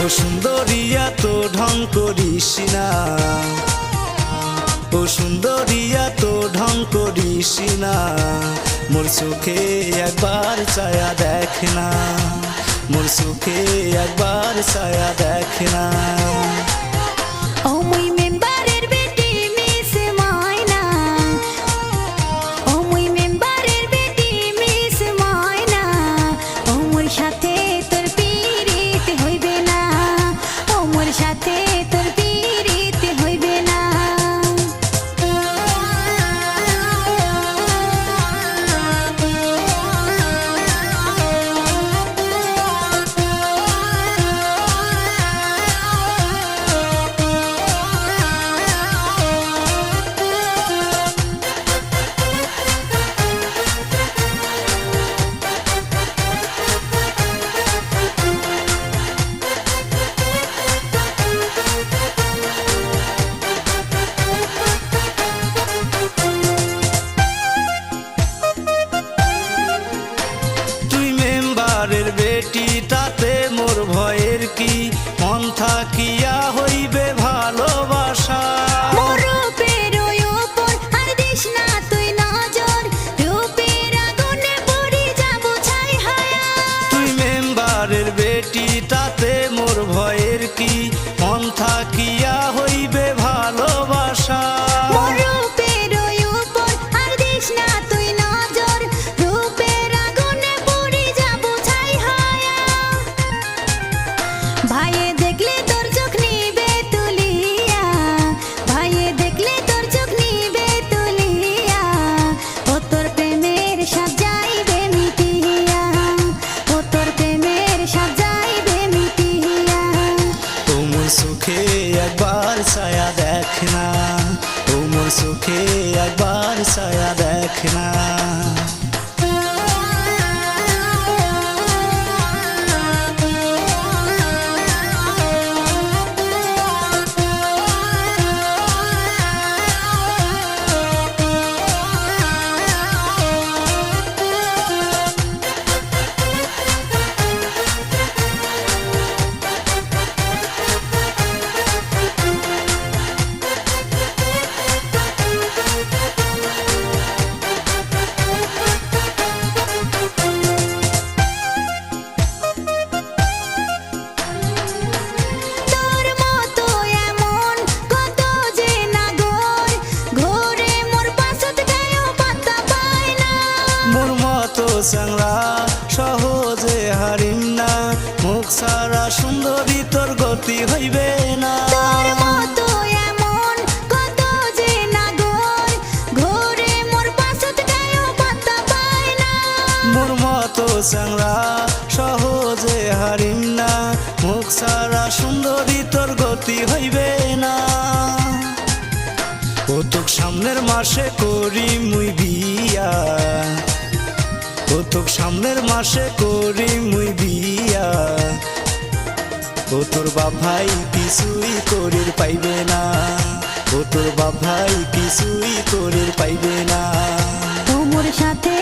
ও সুন্দরী এত ঢং করিস না, ও সুন্দরী এত ঢং করিস না, মোর চোখে একবার ছায়া দেখ না, মোর চোখে একবার ছায়া দেখ না। ও মুই মেম্বারের বেটি মিস ময়না, ও মুই মেম্বারের বেটি মিস ময়না, ও মোর সাথে তোর পিরিত হইবে না, ও মোর সাথে তোর পিরিত হইবে না। বেটি তাতে মোর ভয়ের কি, মন থাকিয়া হইবে ভালোবাসা। মোর রূপের উপর আর দিস না তুই নজর, রূপের আগুনে পড়ে যাব ছাই হায়া। তুই মেম্বারের বেটি তাতে মোর ভয়ের কি, মন থাকিয়া হইবে ভালোবাসা। মোর রূপের উপর আর দিস না তুই নজর, রূপের আগুনে পড়ে যাব ছাই হায়া। ভাইয়ে দেখলে তোর চোখ নিবে তুলিয়া, ভাইয়ে দেখলে তোর চোখ নিবে তুলিয়া, ও তোর প্রেমের সাথ যাইবে মিটিয়া, ও তোর প্রেমের সাথ যাইবে মিটিয়া। ও মোর চোখে একবার ছায়া দেখ না, ও মোর চোখে একবার ছায়া দেখ না। তোর মতো এমন কত যে নাগর, ঘোরে মোর পাছত গায়েও পাত্তা পায় না। মোর মতো চ্যাংড়া সহজে হারিম না, মুখ সারা সুন্দরী তোর গতি হইবে না। তোর মতো এমন কত যে নাগর, ঘোরে মোর পাছত গায়েও পাত্তা পায় না। মোর মতো চ্যাংড়া সহজে হারিম না, মুখ সারা সুন্দরী তোর গতি হইবে না। ও তোক সামনের মাসে করি মুই বিয়া, ও তোক সামনের মাসে করি মুই বিয়া, ও তোর বাপ ভাই কিছুই করির পাইবে না, ও তোর বাপ ভাই কিছুই করির পাইবে না। ও মোর সাথে